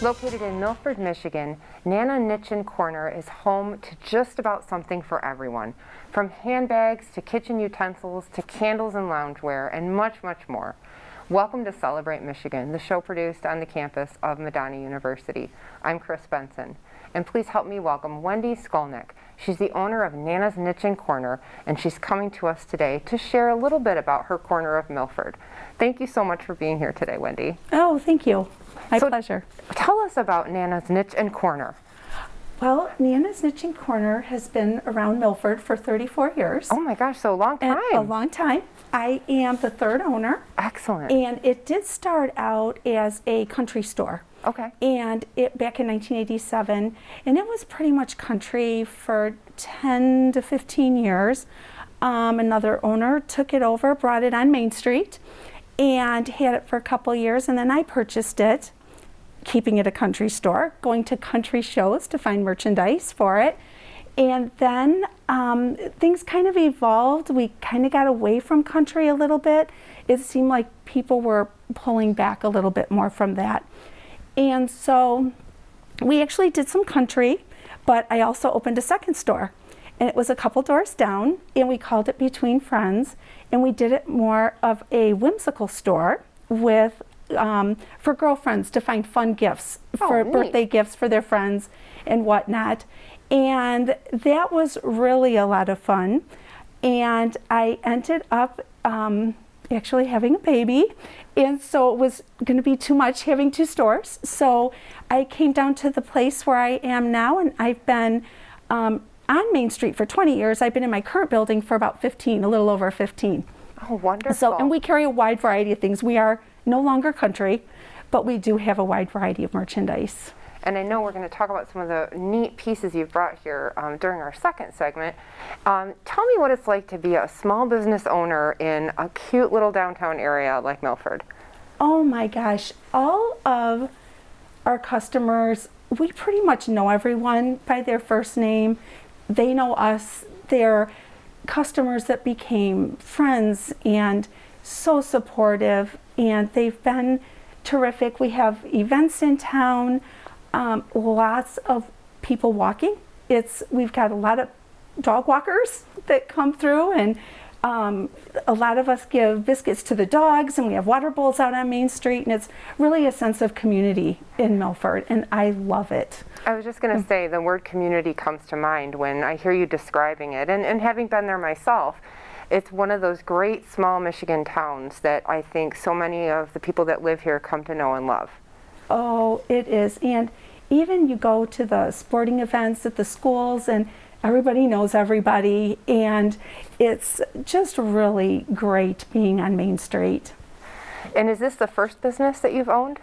Located in Milford, Michigan, Nana Knitchin' Corner is home to just about something for everyone, from handbags to kitchen utensils to candles and loungewear and much, much more. Welcome to Celebrate Michigan, the show produced on the campus of Medina University. I'm Chris Benson, and please help me welcome Wendi Skolnik. She's the owner of Nana's Knitchin' Corner, and she's coming to us today to share a little bit about her corner of Milford. Thank you so much for being here today, Wendi. Oh, thank you. My pleasure. Tell us about Nana's Knitchin' Corner. Well, Nana's Knitchin' Corner has been around Milford for 34 years. Oh my gosh, so a long time. A long time. I am the third owner. Excellent. And it did start out as a country store. Okay. And it back in 1987, and it was pretty much country for 10 to 15 years. Another owner took it over, brought it on Main Street, and had it for a couple years, and then I purchased it, keeping it a country store, going to country shows to find merchandise for it. And then things kind of evolved. We kind of got away from country a little bit. It seemed like people were pulling back a little bit more from that. And so we actually did some country, but I also opened a second store. And it was a couple doors down, and we called it Between Friends, and we did it more of a whimsical store with for girlfriends to find fun gifts for birthday gifts for their friends and whatnot. And that was really a lot of fun. And I ended up actually having a baby, and so it was going to be too much having two stores. So I came down to the place where I am now, and I've been on Main Street for 20 years. I've been in my current building for about 15, a little over 15. Oh, wonderful. So, and we carry a wide variety of things. We are no longer country, but we do have a wide variety of merchandise. And I know we're going to talk about some of the neat pieces you've brought here during our second segment. Tell me what it's like to be a small business owner in a cute little downtown area like Milford. Oh my gosh, all of our customers, we pretty much know everyone by their first name. They know us. They're customers that became friends and so supportive, and they've been terrific. We have events in town, lots of people walking. We've got a lot of dog walkers that come through, and a lot of us give biscuits to the dogs, and we have water bowls out on Main Street, and it's really a sense of community in Milford, and I love it. I was just going to say the word community comes to mind when I hear you describing it, and having been there myself, it's one of those great small Michigan towns that I think so many of the people that live here come to know and love. Oh, it is. And even you go to the sporting events at the schools, and everybody knows everybody, and it's just really great being on Main Street. And is this the first business that you've owned?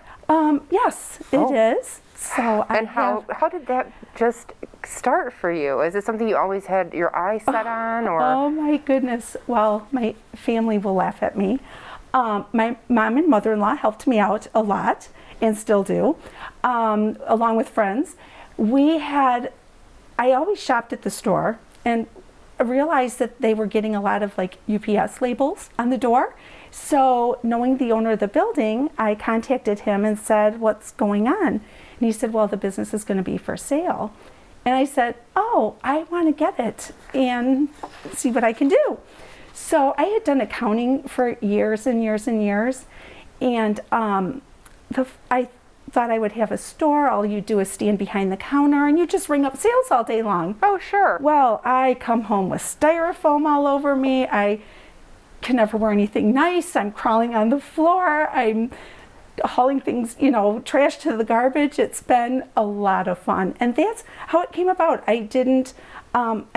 Yes, it is. So how did that just start for you? Is it something you always had your eyes set on, or? Oh my goodness. Well, my family will laugh at me. My mom and mother-in-law helped me out a lot, and still do, along with friends. I always shopped at the store, and realized that they were getting a lot of like UPS labels on the door. So knowing the owner of the building, I contacted him and said, what's going on? And he said, well, the business is going to be for sale. And I said, oh, I want to get it and see what I can do. So I had done accounting for years and years and years, and I thought I would have a store. All you do is stand behind the counter and you just ring up sales all day long. Oh, sure. Well, I come home with styrofoam all over me. I can never wear anything nice. I'm crawling on the floor. I'm hauling things, trash to the garbage. It's been a lot of fun. And that's how it came about. I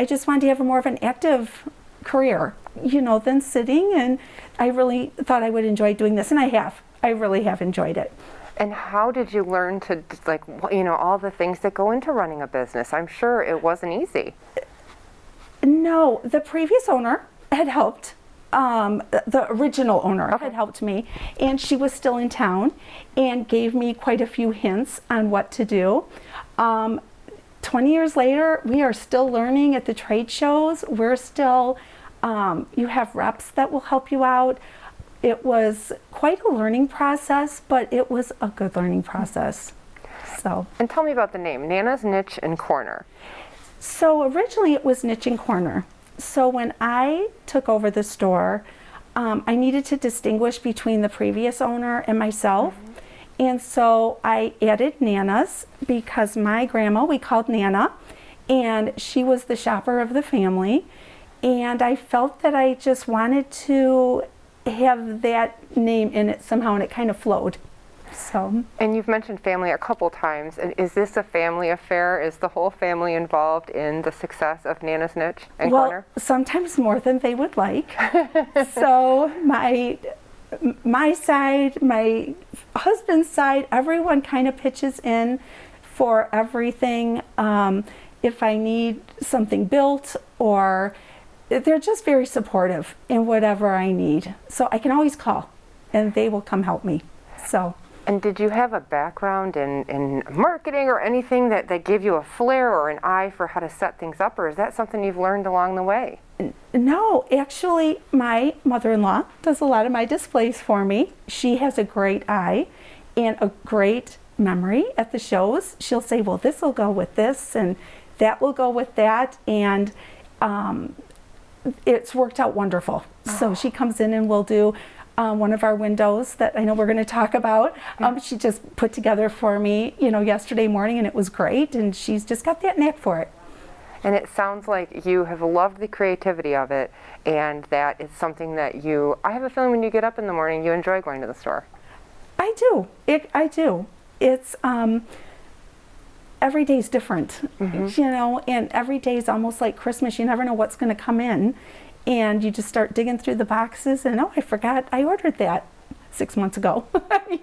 just wanted to have more of an active career, than sitting. And I really thought I would enjoy doing this. And I have. I really have enjoyed it. And how did you learn to, all the things that go into running a business? I'm sure it wasn't easy. No, the previous owner had helped. The original owner had helped me, and she was still in town and gave me quite a few hints on what to do. 20 years later, we are still learning at the trade shows. We're still, you have reps that will help you out. It was quite a learning process, but it was a good learning process. So. And tell me about the name, Nana's Niche and Corner. So originally it was Niche and Corner. So when I took over the store, I needed to distinguish between the previous owner and myself. And so I added Nana's because my grandma, we called Nana, and she was the shopper of the family. And I felt that I just wanted to have that name in it somehow, and it kind of flowed. So. And you've mentioned family a couple times. And is this a family affair? Is the whole family involved in the success of Nana's Niche and Corner? Well, sometimes more than they would like. So my side, my husband's side, everyone kind of pitches in for everything. If I need something built, or they're just very supportive in whatever I need. So I can always call and they will come help me. So. And did you have a background in marketing or anything that gave you a flair or an eye for how to set things up, or is that something you've learned along the way? No, actually, my mother-in-law does a lot of my displays for me. She has a great eye and a great memory at the shows. She'll say, well, this will go with this and that will go with that, and it's worked out wonderful. So she comes in and will do one of our windows that I know we're going to talk about. She just put together for me, yesterday morning, and it was great, and she's just got that knack for it. And it sounds like you have loved the creativity of it, and that is something that I have a feeling when you get up in the morning, you enjoy going to the store. I do. I do. It's, every day's different, and every day's almost like Christmas. You never know what's going to come in, and you just start digging through the boxes, and I forgot I ordered that 6 months ago.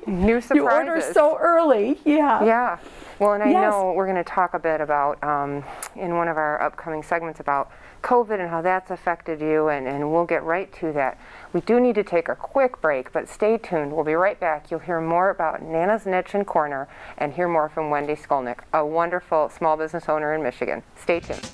New surprises. You order so early, yeah. Yeah. Well, and I know we're going to talk a bit about, in one of our upcoming segments, about COVID and how that's affected you, and we'll get right to that. We do need to take a quick break, but stay tuned. We'll be right back. You'll hear more about Nana's Niche and Corner and hear more from Wendi Skolnik, a wonderful small business owner in Michigan. Stay tuned.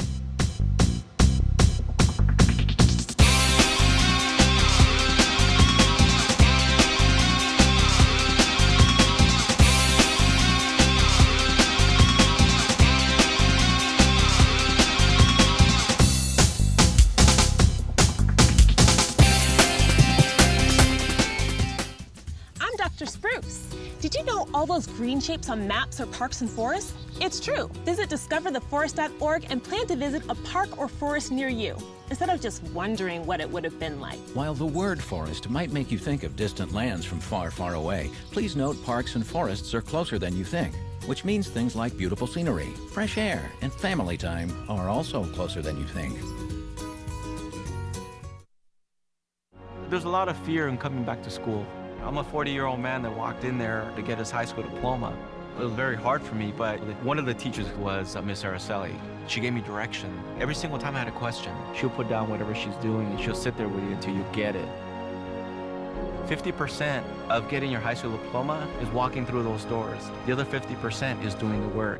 Did you know all those green shapes on maps are parks and forests? It's true. Visit discovertheforest.org and plan to visit a park or forest near you, instead of just wondering what it would have been like. While the word forest might make you think of distant lands from far, far away, please note parks and forests are closer than you think, which means things like beautiful scenery, fresh air, and family time are also closer than you think. There's a lot of fear in coming back to school. I'm a 40-year-old man that walked in there to get his high school diploma. It was very hard for me, but one of the teachers was Miss Araceli. She gave me direction. Every single time I had a question, she'll put down whatever she's doing and she'll sit there with you until you get it. 50% of getting your high school diploma is walking through those doors. The other 50% is doing the work.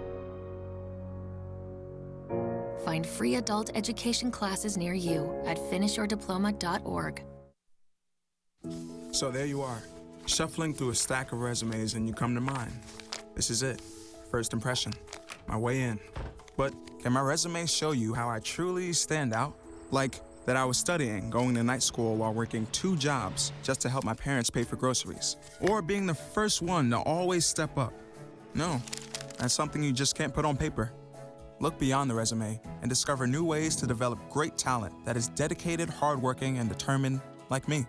Find free adult education classes near you at finishyourdiploma.org. So there you are, shuffling through a stack of resumes, and you come to mine. This is it, first impression, my way in. But can my resume show you how I truly stand out? Like that I was studying, going to night school while working 2 jobs just to help my parents pay for groceries. Or being the first one to always step up. No, that's something you just can't put on paper. Look beyond the resume and discover new ways to develop great talent that is dedicated, hardworking, and determined like me.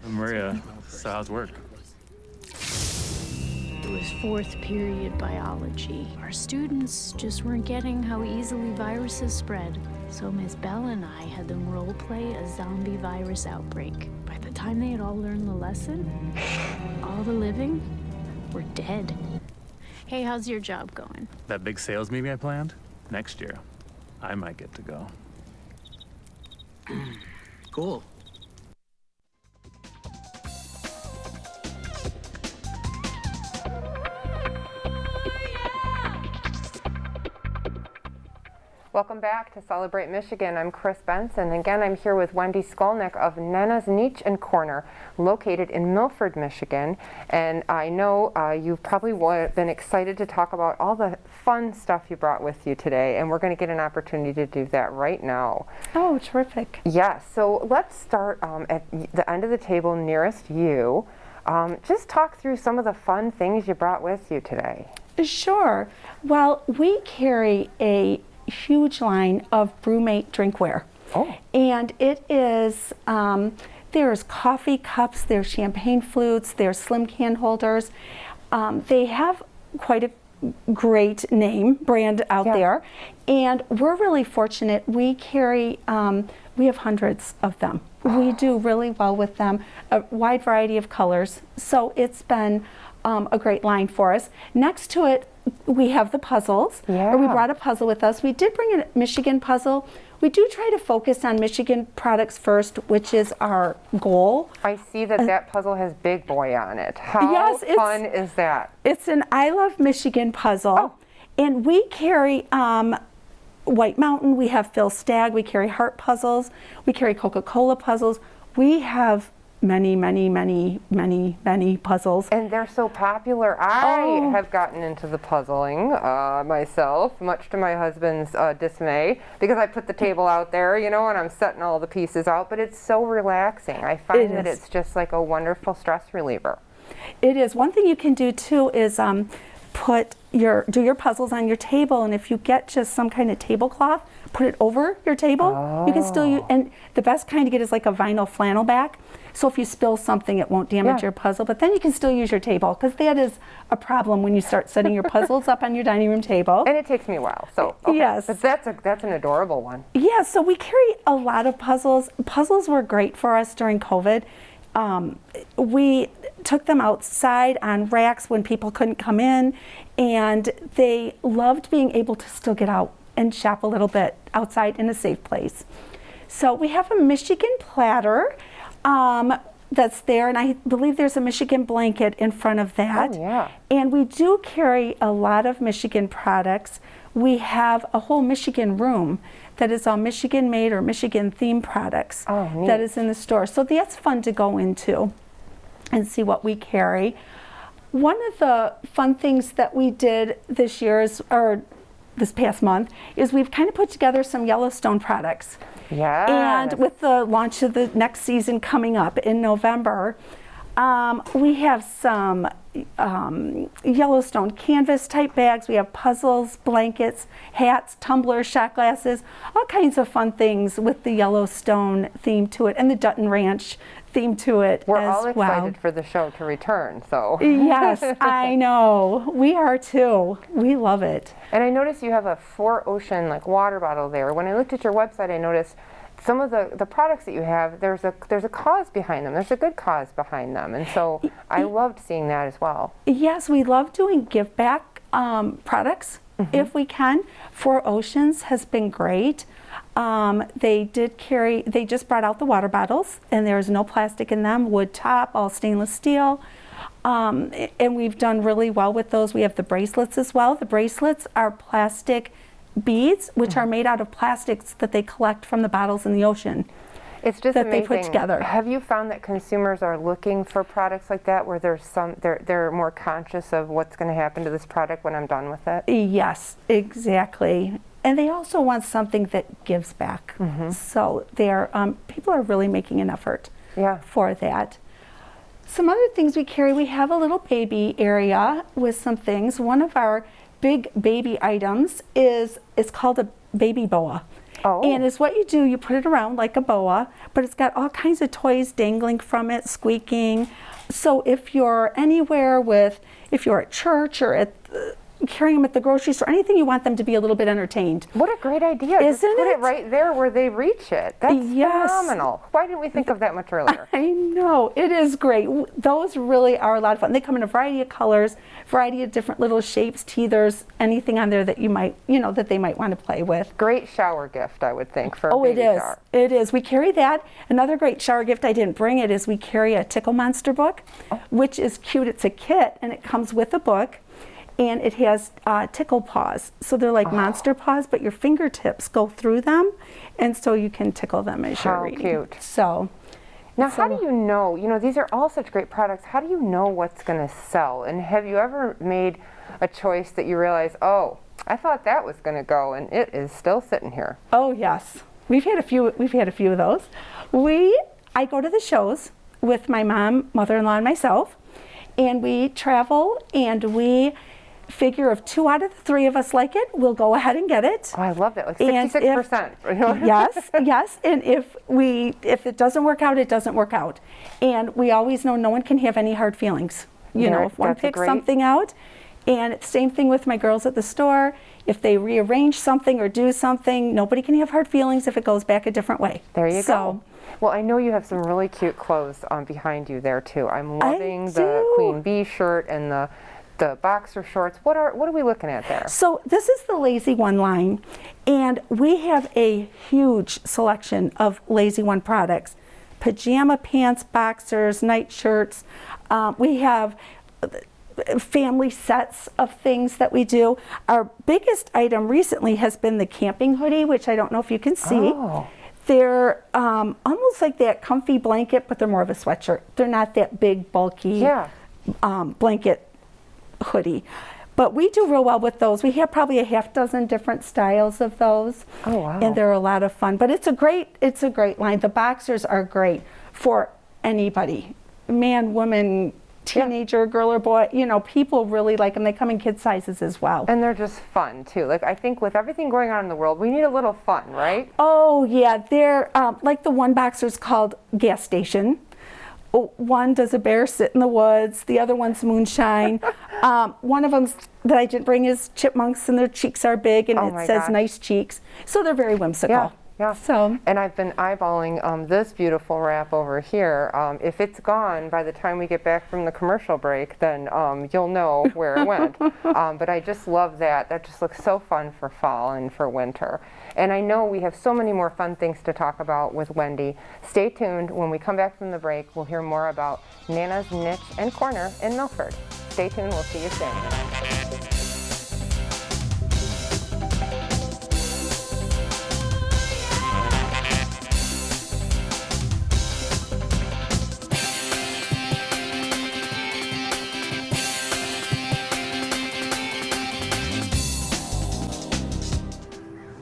Maria, so how's work? It was 4th period biology. Our students just weren't getting how easily viruses spread. So Miss Bell and I had them role play a zombie virus outbreak. By the time they had all learned the lesson, all the living were dead. Hey, how's your job going? That big sales meeting I planned? Next year. I might get to go. Cool. Welcome back to Celebrate Michigan. I'm Chris Benson. Again, I'm here with Wendi Skolnik of Nana's Niche and Corner, located in Milford, Michigan. And I know you've probably been excited to talk about all the fun stuff you brought with you today, and we're going to get an opportunity to do that right now. Oh, terrific. Yes, so let's start at the end of the table nearest you. Just talk through some of the fun things you brought with you today. Sure. Well, we carry a huge line of Brewmate drinkware. Oh. And it is, there's coffee cups, there's champagne flutes, there's slim can holders. They have quite a great name brand out there. And we're really fortunate. We carry, we have hundreds of them. We do really well with them, a wide variety of colors. So it's been a great line for us. Next to it, we have the puzzles. Yeah. Or we brought a puzzle with us. We did bring a Michigan puzzle. We do try to focus on Michigan products first, which is our goal. I see that that puzzle has Big Boy on it. How Yes, fun is that? It's an I Love Michigan puzzle. Oh. And we carry White Mountain, we have Phil Stagg, we carry Heart puzzles, we carry Coca-Cola puzzles. We have many puzzles. And they're so popular. I have gotten into the puzzling myself, much to my husband's dismay, because I put the table out there, you know, and I'm setting all the pieces out, but it's so relaxing. I find that it's just like a wonderful stress reliever. It is. One thing you can do too is do your puzzles on your table, and if you get just some kind of tablecloth, put it over your table. You can still use, and the best kind to get is like a vinyl flannel back. So if you spill something, it won't damage your puzzle, but then you can still use your table, because that is a problem when you start setting your puzzles up on your dining room table. And it takes me a while, so okay. Yes. But that's an adorable one. Yeah, so we carry a lot of puzzles. Puzzles were great for us during COVID. We took them outside on racks when people couldn't come in, and they loved being able to still get out and shop a little bit outside in a safe place. So we have a Michigan platter that's there, and I believe there's a Michigan blanket in front of that. Oh, yeah. And we do carry a lot of Michigan products. We have a whole Michigan room that is all Michigan made or Michigan themed products that is in the store. So that's fun to go into and see what we carry. One of the fun things that we did this year or this past month is we've kind of put together some Yellowstone products. Yeah. And with the launch of the next season coming up in November, we have some Yellowstone canvas type bags. We have puzzles, blankets, hats, tumblers, shot glasses, all kinds of fun things with the Yellowstone theme to it, and the Dutton Ranch theme to it. We're all excited for the show to return, so. Yes, I know. We are too. We love it. And I noticed you have a 4Ocean like water bottle there. When I looked at your website, I noticed some of the products that you have, there's a cause behind them. There's a good cause behind them. And so I loved seeing that as well. Yes, we love doing give back products if we can. 4Oceans has been great. They just brought out the water bottles, and there's no plastic in them, wood top, all stainless steel. And we've done really well with those. We have the bracelets as well. The bracelets are plastic beads, which are made out of plastics that they collect from the bottles in the ocean. It's just that amazing. They put together. Have you found that consumers are looking for products like that, where they're more conscious of what's going to happen to this product when I'm done with it? Yes, exactly. And they also want something that gives back. So people are really making an effort for that. Some other things we carry, we have a little baby area with some things. One of our big baby items is called a baby boa. And it's what you do, you put it around like a boa, but it's got all kinds of toys dangling from it, squeaking. So if you're anywhere if you're at church or carrying them at the grocery store, anything you want them to be a little bit entertained. What a great idea. Isn't Just put it? it right there where they reach it. That's phenomenal. Why didn't we think of that much earlier? I know, it is great. Those really are a lot of fun. They come in a variety of colors, variety of different little shapes, teethers, anything on there that you might, that they might want to play with. Great shower gift, I would think, for a baby shower. It is. We carry that. Another great shower gift, I didn't bring it, is we carry a Tickle Monster book, which is cute. It's a kit, and it comes with a book. and it has tickle paws. So they're like monster paws, but your fingertips go through them, and so you can tickle them as you're reading. How cute. So. Now, how do you know, these are all such great products, how do you know what's going to sell? And have you ever made a choice that you realize, oh, I thought that was going to go, and it is still sitting here? Oh, yes. We've had a few of those. I go to the shows with my mom, mother-in-law, and myself, and we travel, and we figure if 2 out of the 3 of us like it, we'll go ahead and get it. Oh, I love that, like 66%. Yes, and if it doesn't work out, it doesn't work out. And we always know no one can have any hard feelings. If one picks something out, and it's same thing with my girls at the store. If they rearrange something or do something, nobody can have hard feelings if it goes back a different way. There you go. Well, I know you have some really cute clothes behind you there too. I'm loving the Queen Bee shirt and the boxer shorts. What are we looking at there? So this is the Lazy One line, and we have a huge selection of Lazy One products. Pajama pants, boxers, night shirts. We have family sets of things that we do. Our biggest item recently has been the camping hoodie, which I don't know if you can see. Oh. They're almost like that comfy blanket, but they're more of a sweatshirt. They're not that big, bulky blanket hoodie. But we do real well with those. We have probably a half dozen different styles of those. Oh, wow. And they're a lot of fun. But it's a great line. The boxers are great for anybody. Man, woman, teenager, girl or boy, people really like them. They come in kid sizes as well. And they're just fun too. Like, I think with everything going on in the world, we need a little fun, right? Oh yeah, they're like the one boxer's called Gas Station. One does a bear sit in the woods, the other one's moonshine. One of them that I didn't bring is chipmunks, and their cheeks are big, and it says nice cheeks. So they're very whimsical. Yeah. So. And I've been eyeballing this beautiful wrap over here. If it's gone by the time we get back from the commercial break, then you'll know where it went. But I just love that. That just looks so fun for fall and for winter. And I know we have so many more fun things to talk about with Wendi. Stay tuned. When we come back from the break, we'll hear more about Nana's Niche and Corner in Milford. Stay tuned. We'll see you soon.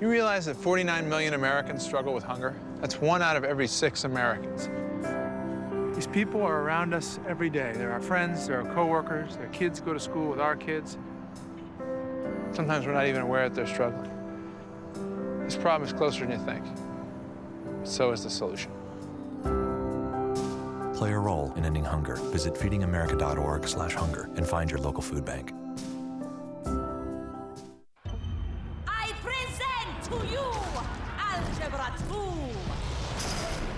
You realize that 49 million Americans struggle with hunger? That's 1 out of every 6 Americans. These people are around us every day. They're our friends, they're our coworkers, their kids go to school with our kids. Sometimes we're not even aware that they're struggling. This problem is closer than you think. So is the solution. Play a role in ending hunger. Visit feedingamerica.org/hunger and find your local food bank. I present to you Algebra 2,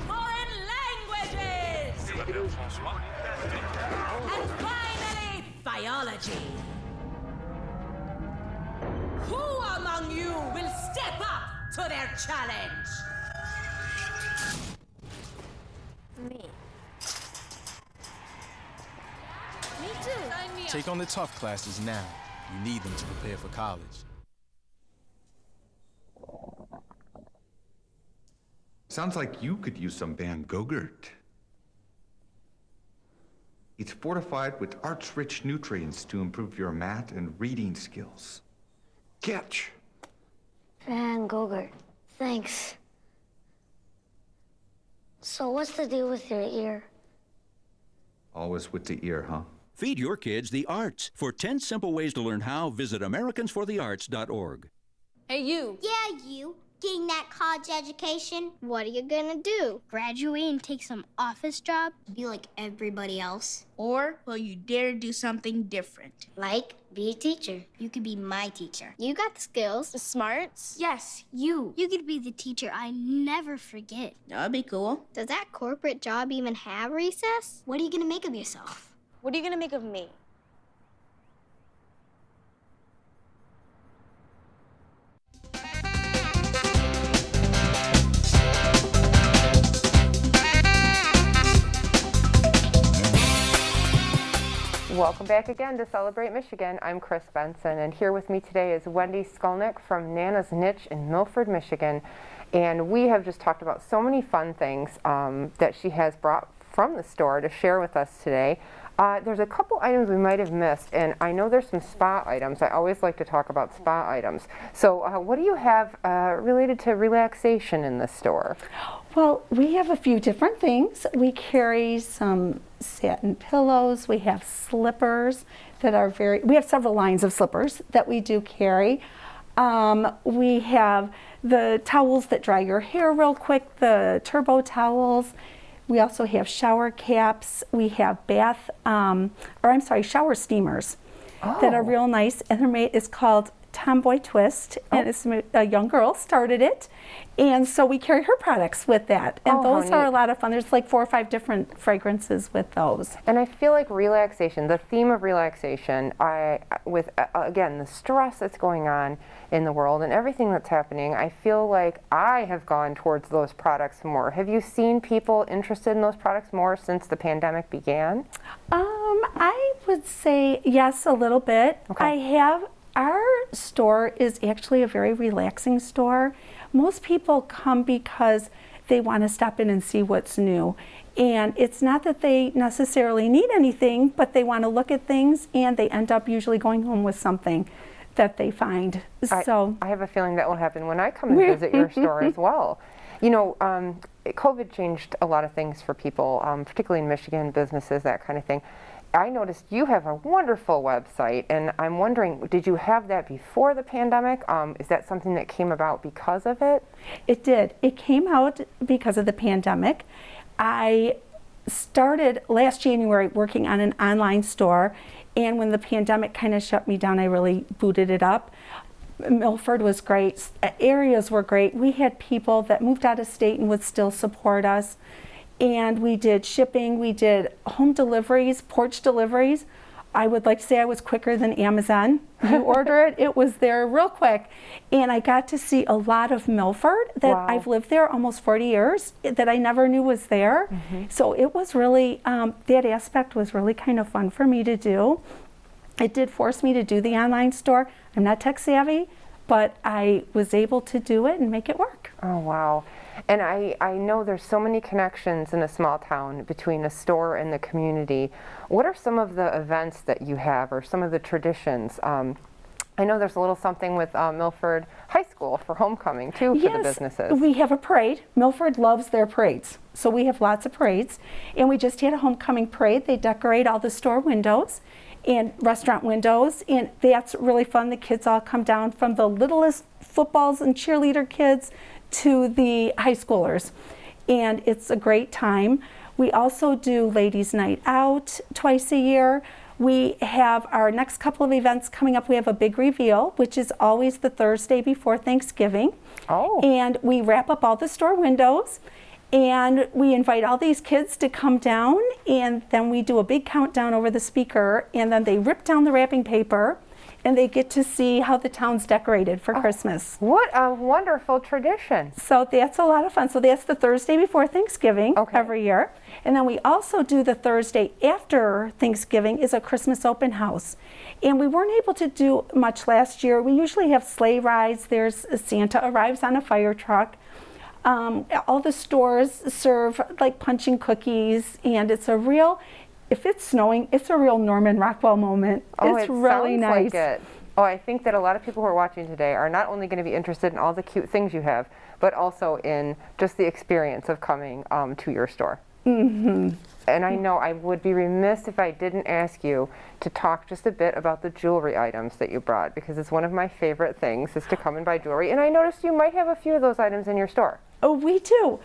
Foreign Languages, and finally, Biology. Who among you will step up to their challenge? Me. Me too. Take on the tough classes now. You need them to prepare for college. Sounds like you could use some Van Gogurt. It's fortified with arts-rich nutrients to improve your math and reading skills. Catch! Van Gogurt, thanks. So what's the deal with your ear? Always with the ear, huh? Feed your kids the arts. For 10 simple ways to learn how, visit americansforthearts.org. Hey, you. Yeah, you. Getting that college education? What are you gonna do? Graduate and take some office job? Be like everybody else? Or will you dare do something different? Like, be a teacher. You could be my teacher. You got the skills. The smarts? Yes, you. You could be the teacher I never forget. That'd be cool. Does that corporate job even have recess? What are you gonna make of yourself? What are you gonna make of me? Welcome back again to Celebrate Michigan. I'm Chris Benson, and here with me today is Wendi Skolnik from Nana's Niche in Milford, Michigan. And we have just talked about so many fun things that she has brought from the store to share with us today. There's a couple items we might have missed, and I know there's some spa items. I always like to talk about spa items. So what do you have related to relaxation in the store? Well, we have a few different things. We carry some satin pillows. We have slippers that are we have several lines of slippers that we do carry. We have the towels that dry your hair real quick, the turbo towels. We also have shower caps. We have shower steamers that are real nice. And they're made, it's called Tomboy Twist, and it's a young girl started it. And so we carry her products with that. And those are a lot of fun. There's like 4 or 5 different fragrances with those. And I feel like relaxation, the theme of relaxation, again, the stress that's going on in the world and everything that's happening, I feel like I have gone towards those products more. Have you seen people interested in those products more since the pandemic began? I would say yes, a little bit. Our store is actually a very relaxing store. Most people come because they want to stop in and see what's new. And it's not that they necessarily need anything, but they want to look at things, and they end up usually going home with something that they find. So I have a feeling that will happen when I come and visit your store as well. You know, COVID changed a lot of things for people, particularly in Michigan, businesses, that kind of thing. I noticed you have a wonderful website, and I'm wondering, did you have that before the pandemic? Is that something that came about because of it? It did. It came out because of the pandemic. I started last January working on an online store, and when the pandemic kind of shut me down, I really booted it up. Milford was great. Areas were great. We had people that moved out of state and would still support us. And we did shipping, we did home deliveries, porch deliveries. I would like to say I was quicker than Amazon. You order it, it was there real quick. And I got to see a lot of Milford that I've lived there almost 40 years that I never knew was there. So it was really, that aspect was really kind of fun for me to do. It did force me to do the online store. I'm not tech savvy, but I was able to do it and make it work. Oh, wow. And I know there's so many connections in a small town between a store and the community. What are some of the events that you have, or some of the traditions? I know there's a little something with Milford High School for homecoming, too, for the businesses. We have a parade. Milford loves their parades. So we have lots of parades. And we just had a homecoming parade. They decorate all the store windows and restaurant windows, and that's really fun. The kids all come down, from the littlest footballs and cheerleader kids to the high schoolers, and it's a great time. We also do Ladies' Night Out twice a year. We have our next couple of events coming up. We have a big reveal, which is always the Thursday before Thanksgiving. And we wrap up all the store windows, and we invite all these kids to come down, and then we do a big countdown over the speaker, and then they rip down the wrapping paper, and they get to see how the town's decorated for Christmas. What a wonderful tradition. So that's a lot of fun. So that's the Thursday before Thanksgiving every year. And then we also do the Thursday after Thanksgiving is a Christmas open house. And we weren't able to do much last year. We usually have sleigh rides. There's Santa arrives on a fire truck. All the stores serve like punch and cookies, and it's a real, if it's snowing, it's a real Norman Rockwell moment. It's really nice. Like it. Oh, I think that a lot of people who are watching today are not only going to be interested in all the cute things you have, but also in just the experience of coming to your store. And I know I would be remiss if I didn't ask you to talk just a bit about the jewelry items that you brought, because it's one of my favorite things is to come and buy jewelry. And I noticed you might have a few of those items in your store. Oh, we do.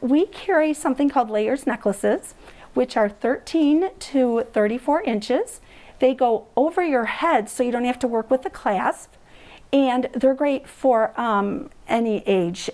We carry something called layers necklaces, which are 13 to 34 inches. They go over your head so you don't have to work with the clasp. And they're great for any age,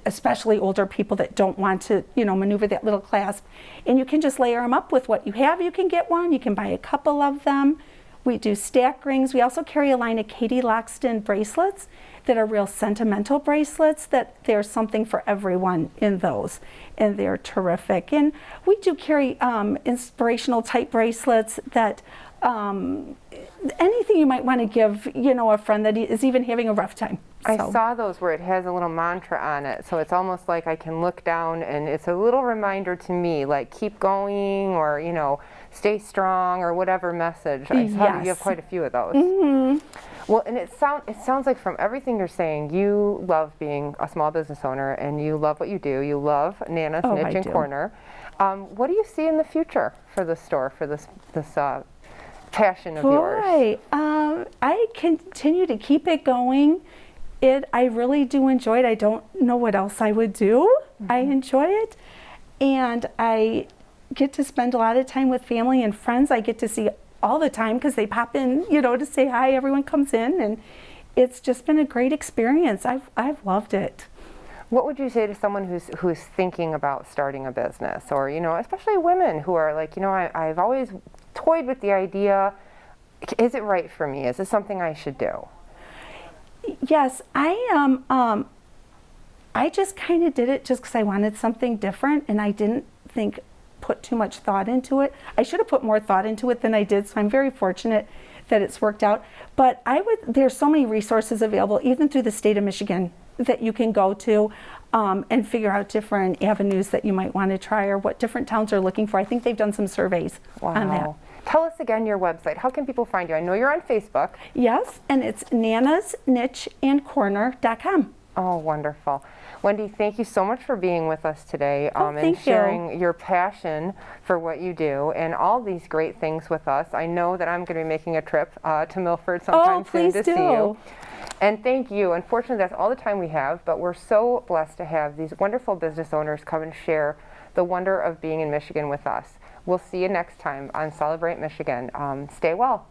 especially older people that don't want to, maneuver that little clasp. And you can just layer them up with what you have. You can get one. You can buy a couple of them. We do stack rings. We also carry a line of Katie Loxton bracelets that are real sentimental bracelets, that there's something for everyone in those, and they're terrific. And we do carry inspirational type bracelets that anything you might want to give, you know, a friend that is even having a rough time. I saw those where it has a little mantra on it, so it's almost like I can look down and it's a little reminder to me, like keep going, or, you know, stay strong, or whatever message. I saw you have quite a few of those. Well, and it sounds like from everything you're saying, you love being a small business owner, and you love what you do. You love Nana's Niche and Corner. What do you see in the future for the store, for this passion of yours? I continue to keep it going. I really do enjoy it. I don't know what else I would do. I enjoy it, and I get to spend a lot of time with family and friends. I get to see all the time because they pop in, you know, to say hi. Everyone comes in, and it's just been a great experience. I've loved it. What would you say to someone who's thinking about starting a business, or, you know, especially women who are like, you know, I've always toyed with the idea, is it right for me? Is this something I should do? Yes, I just kind of did it just because I wanted something different, and I didn't put too much thought into it. I should have put more thought into it than I did, so I'm very fortunate that it's worked out. But there's so many resources available, even through the state of Michigan, that you can go to and figure out different avenues that you might want to try, or what different towns are looking for. I think they've done some surveys on that. Tell us again your website. How can people find you? I know you're on Facebook. Yes, and it's nanasnicheandcorner.com. Oh, wonderful. Wendi, thank you so much for being with us today and sharing your passion for what you do and all these great things with us. I know that I'm going to be making a trip to Milford sometime soon to see you. And thank you. Unfortunately, that's all the time we have, but we're so blessed to have these wonderful business owners come and share the wonder of being in Michigan with us. We'll see you next time on Celebrate Michigan. Stay well.